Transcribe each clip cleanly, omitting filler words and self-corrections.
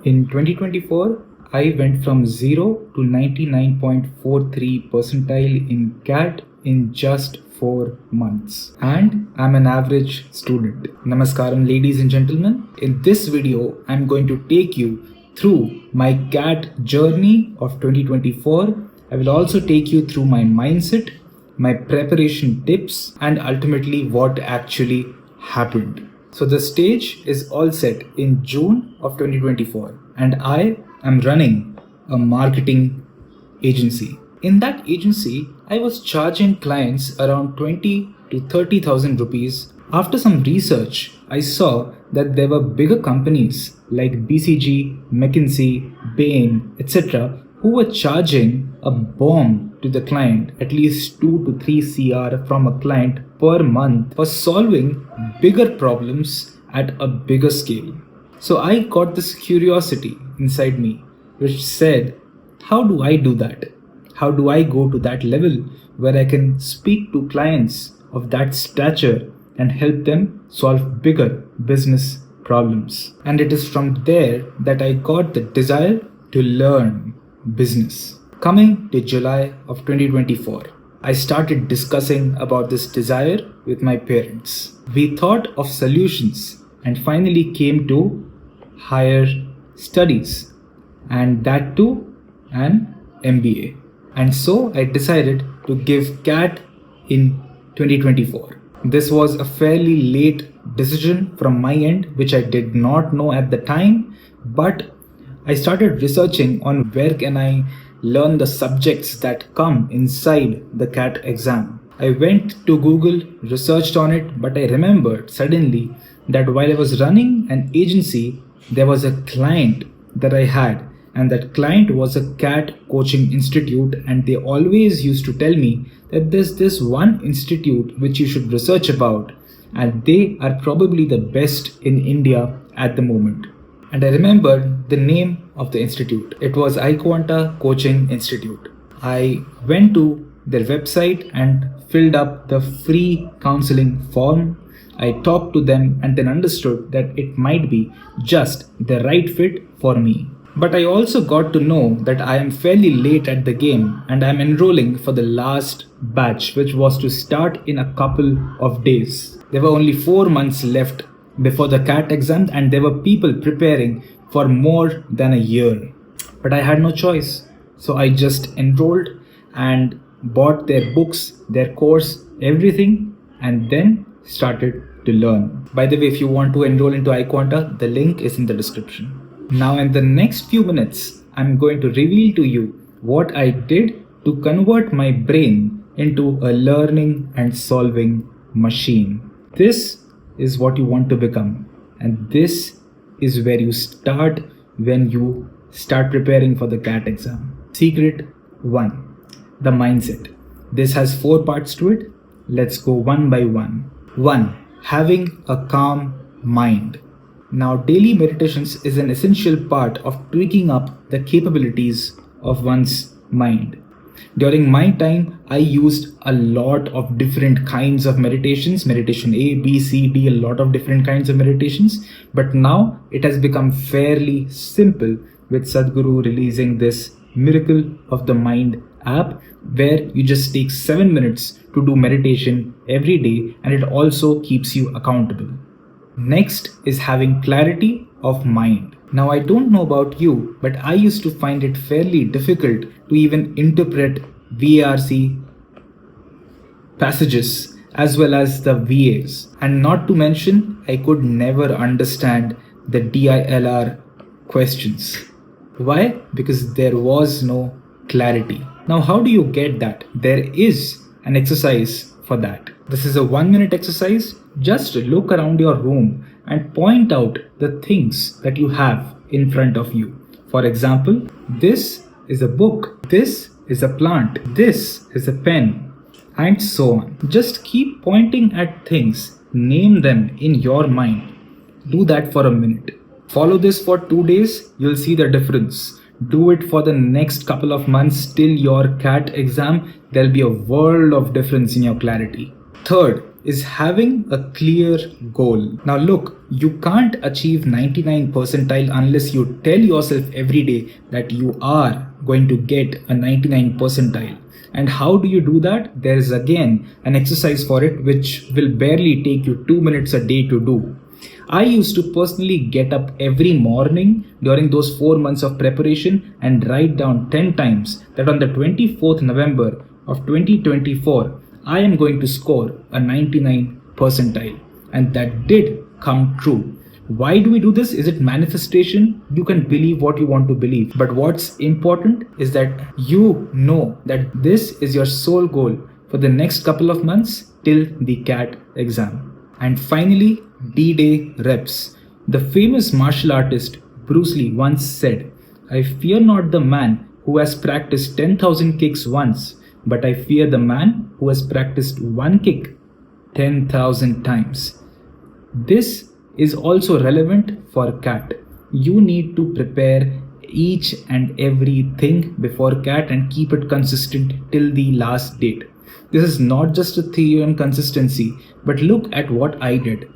In 2024, I went from 0 to 99.43 percentile in CAT in just 4 months. And I'm an average student. Namaskaram, ladies and gentlemen. In this video, I'm going to take you through my CAT journey of 2024. I will also take you through my mindset, my preparation tips, and ultimately what actually happened. So the stage is all set in June of 2024 and I am running a marketing agency. In that agency, I was charging clients around 20 to 30,000 rupees. After some research, I saw that there were bigger companies like BCG, McKinsey, Bain, etc. who were charging a bomb to the client, at least 2 to 3 CR from a client per month for solving bigger problems at a bigger scale. So I got this curiosity inside me which said, how do I do that? How do I go to that level where I can speak to clients of that stature and help them solve bigger business problems? And it is from there that I got the desire to learn business. Coming to July of 2024, I started discussing about this desire with my parents. We thought of solutions and finally came to higher studies, and that too an MBA. And so I decided to give CAT in 2024. This was a fairly late decision from my end, which I did not know at the time, but I started researching on where can I learn the subjects that come inside the CAT exam. I went to Google, researched on it, but I remembered suddenly that while I was running an agency, there was a client that I had, and that client was a CAT coaching institute, and they always used to tell me that there's this one institute which you should research about, and they are probably the best in India at the moment. And I remembered the name of the institute. It was Iquanta Coaching Institute. I went to their website and filled up the free counseling form. I talked to them and then understood that it might be just the right fit for me. But I also got to know that I am fairly late at the game and I'm enrolling for the last batch, which was to start in a couple of days. There were only 4 months left before the CAT exam and there were people preparing for more than a year. But I had no choice. So I just enrolled and bought their books, their course, everything, and then started to learn. By the way, if you want to enroll into Iquanta, the link is in the description. Now in the next few minutes, I'm going to reveal to you what I did to convert my brain into a learning and solving machine. This is what you want to become, and this is where you start when you start preparing for the CAT exam. Secret 1, the mindset. This has 4 parts to it. Let's go one by one. 1, having a calm mind. Now, daily meditations is an essential part of tweaking up the capabilities of one's mind. During my time, I used a lot of different kinds of meditations, meditation A, B, C, D, a lot of different kinds of meditations. But now it has become fairly simple with Sadhguru releasing this Miracle of the Mind app, where you just take 7 minutes to do meditation every day, and it also keeps you accountable. Next is having clarity of mind. Now I don't know about you, but I used to find it fairly difficult to even interpret VARC passages as well as the VAs. And not to mention, I could never understand the DILR questions. Why? Because there was no clarity. Now how do you get that? There is an exercise for that. This is a 1-minute exercise. Just look around your room and point out the things that you have in front of you. For example, this is a book, this is a plant, this is a pen, and so on. Just keep pointing at things, name them in your mind. Do that for a minute. Follow this for 2 days, you'll see the difference. Do it for the next couple of months till your CAT exam. There'll be a world of difference in your clarity. Third, is having a clear goal. Now look, you can't achieve 99 percentile unless you tell yourself every day that you are going to get a 99 percentile. And how do you do that? There is again an exercise for it which will barely take you 2 minutes a day to do. I used to personally get up every morning during those 4 months of preparation and write down 10 times that on the 24th November of 2024, I am going to score a 99 percentile. And that did come true. Why do we do this? Is it manifestation? You can believe what you want to believe. But what's important is that you know that this is your sole goal for the next couple of months till the CAT exam. And finally, D-Day reps. The famous martial artist Bruce Lee once said, "I fear not the man who has practiced 10,000 kicks once, but I fear the man who has practiced one kick 10,000 times." This is also relevant for CAT. You need to prepare each and everything before CAT and keep it consistent till the last date. This is not just a theory on consistency, but look at what I did.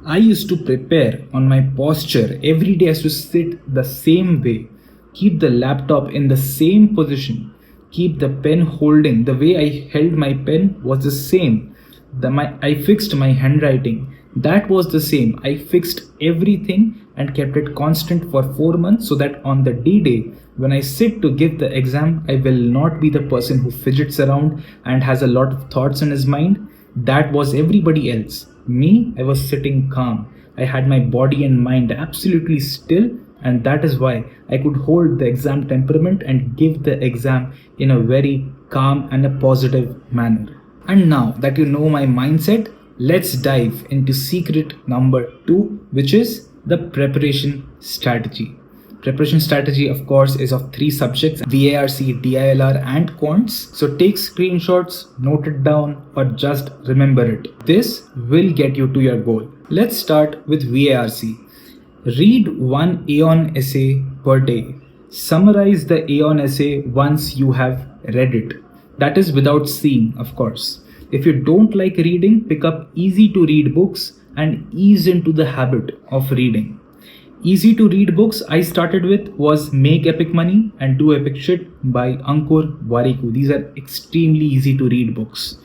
I used to prepare on my posture. Every day I used to sit the same way, keep the laptop in the same position, keep the pen holding. The way I held my pen was the same. I fixed my handwriting. That was the same. I fixed everything and kept it constant for 4 months so that on the D-Day, when I sit to give the exam, I will not be the person who fidgets around and has a lot of thoughts in his mind. That was everybody else. Me, I was sitting calm. I had my body and mind absolutely still, and that is why I could hold the exam temperament and give the exam in a very calm and a positive manner. And now that you know my mindset, let's dive into secret number 2, which is the preparation strategy. Preparation strategy, of course, is of 3 subjects: VARC, DILR and QUANTS. So take screenshots, note it down, or just remember it. This will get you to your goal. Let's start with VARC. Read 1 Aeon essay per day. Summarize the Aeon essay once you have read it. That is without seeing, of course. If you don't like reading, pick up easy to read books and ease into the habit of reading. Easy to read books I started with was Make Epic Money and Do Epic Shit by Ankur Warikoo. These are extremely easy to read books.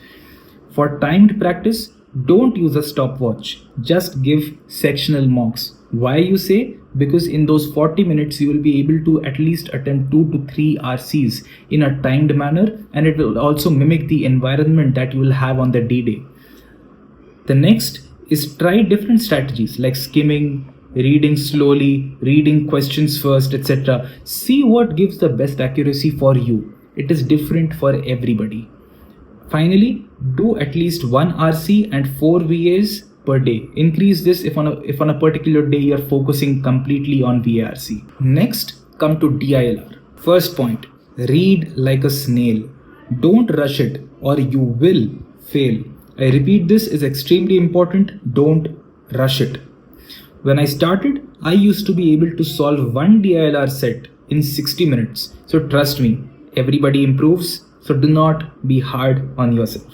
For timed practice, don't use a stopwatch. Just give sectional mocks. Why, you say? Because in those 40 minutes you will be able to at least attempt 2 to 3 RCs in a timed manner, and it will also mimic the environment that you will have on the D-Day. The next is try different strategies like skimming, reading slowly, reading questions first, etc. See what gives the best accuracy for you. It is different for everybody. Finally, do at least 1 RC and 4 VAs per day. Increase this if on a particular day you're focusing completely on VARC. Next, come to DILR. First point, read like a snail. Don't rush it or you will fail. I repeat, this is extremely important. Don't rush it. When I started, I used to be able to solve 1 DILR set in 60 minutes. So trust me, everybody improves. So do not be hard on yourself.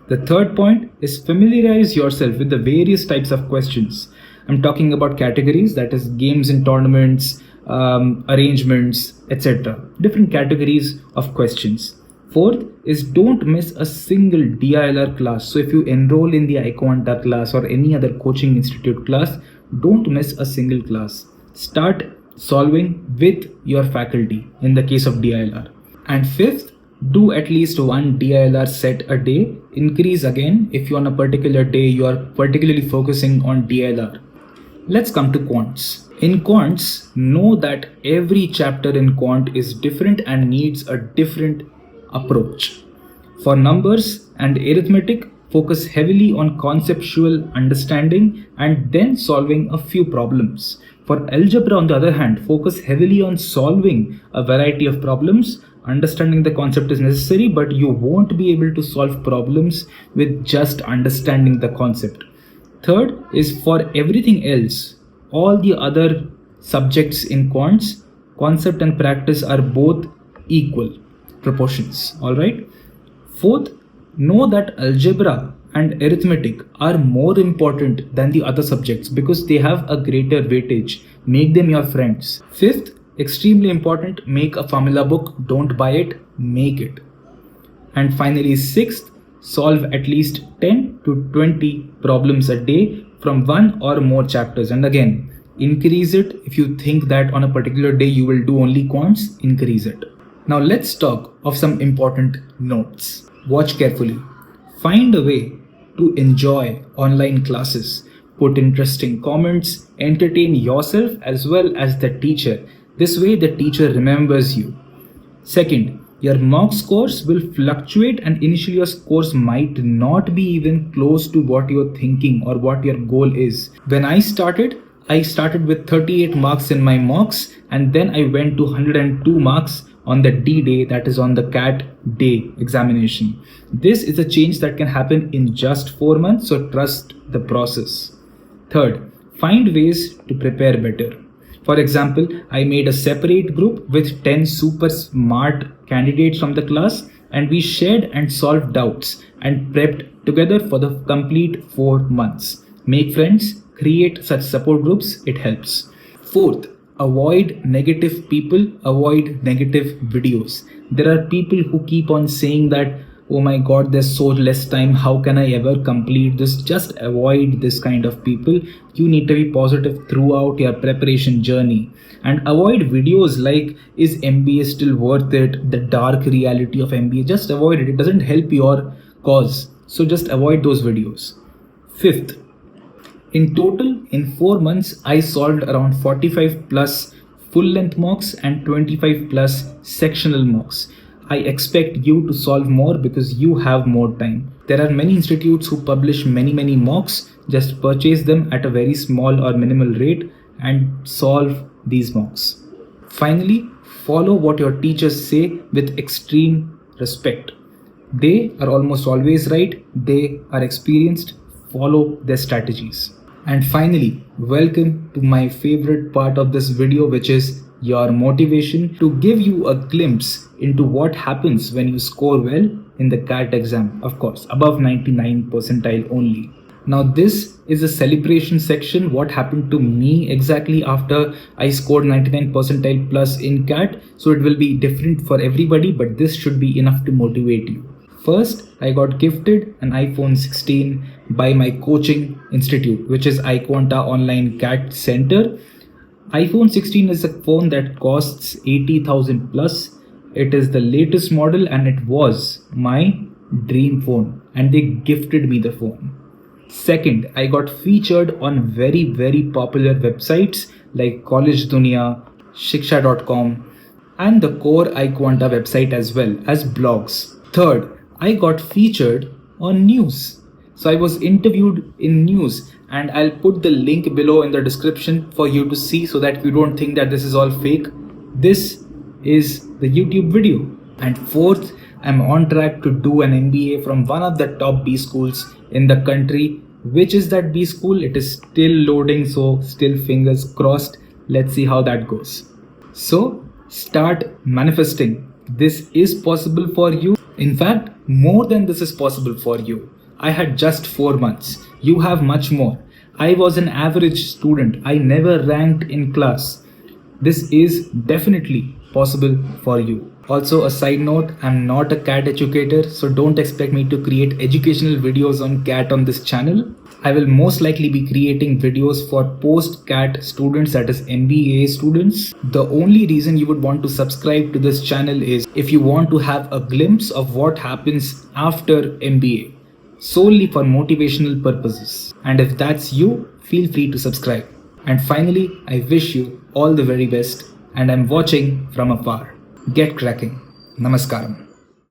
The third point is familiarize yourself with the various types of questions. I'm talking about categories, that is games and tournaments, arrangements, etc. Different categories of questions. Fourth is don't miss a single DILR class. So if you enroll in the Iquanta class or any other coaching institute class, don't miss a single class. Start solving with your faculty in the case of DILR. And fifth, do at least 1 DILR set a day. Increase again if you on a particular day you are particularly focusing on DILR. Let's come to QUANTS. In QUANTS, know that every chapter in Quant is different and needs a different approach. For numbers and arithmetic, focus heavily on conceptual understanding and then solving a few problems. For algebra, on the other hand, focus heavily on solving a variety of problems. Understanding the concept is necessary, but you won't be able to solve problems with just understanding the concept. Third is for everything else, all the other subjects in quants, concept and practice are both equal proportions. All right. Fourth, know that algebra and arithmetic are more important than the other subjects because they have a greater weightage. Make them your friends. Fifth, extremely important, make a formula book. Don't buy it, make it. And finally, sixth, solve at least 10 to 20 problems a day from one or more chapters. And again, increase it. If you think that on a particular day you will do only quants, increase it. Now let's talk of some important notes. Watch carefully. Find a way to enjoy online classes. Put interesting comments, entertain yourself as well as the teacher. This way the teacher remembers you. Second, your mock scores will fluctuate and initially your scores might not be even close to what you're thinking or what your goal is. When I started with 38 marks in my mocks and then I went to 102 marks on the D day, that is on the CAT day examination. This is a change that can happen in just 4 months, so trust the process. Third, find ways to prepare better. For example, I made a separate group with 10 super smart candidates from the class and we shared and solved doubts and prepped together for the complete 4 months. Make friends, create such support groups, it helps. Fourth, avoid negative people, avoid negative videos. There are people who keep on saying that, oh my god, there's so less time, how can I ever complete this? Just avoid this kind of people. You need to be positive throughout your preparation journey and avoid videos like, is MBA still worth it? The dark reality of MBA. Just avoid it. It doesn't help your cause. So just avoid those videos. Fifth, in total, in 4 months, I solved around 45 plus full length mocks and 25 plus sectional mocks. I expect you to solve more because you have more time. There are many institutes who publish many mocks. Just purchase them at a very small or minimal rate and solve these mocks. Finally, follow what your teachers say with extreme respect. They are almost always right. They are experienced. Follow their strategies. And finally, welcome to my favorite part of this video, which is your motivation, to give you a glimpse into what happens when you score well in the CAT exam. Of course, above 99 percentile only. Now this is a celebration section. What happened to me exactly after I scored 99 percentile plus in CAT. So it will be different for everybody, but this should be enough to motivate you. First, I got gifted an iPhone 16 by my coaching institute, which is Iquanta Online CAT Center. iPhone 16 is a phone that costs 80,000 plus. It is the latest model and it was my dream phone and they gifted me the phone. Second, I got featured on very popular websites like College Dunia, Shiksha.com and the core Iquanta website as well as blogs. Third, I got featured on news. So I was interviewed in news and I'll put the link below in the description for you to see so that you don't think that this is all fake. This is the YouTube video. And fourth, I'm on track to do an MBA from one of the top B schools in the country. Which is that B school? It is still loading, so still fingers crossed. Let's see how that goes. So start manifesting. This is possible for you. In fact, more than this is possible for you. I had just 4 months. You have much more. I was an average student. I never ranked in class. This is definitely possible for you. Also, a side note, I'm not a CAT educator, so don't expect me to create educational videos on CAT on this channel. I will most likely be creating videos for post-CAT students, that is MBA students. The only reason you would want to subscribe to this channel is if you want to have a glimpse of what happens after MBA, solely for motivational purposes. And if that's you, feel free to subscribe. And finally, I wish you all the very best and I'm watching from afar. Get cracking. Namaskaram.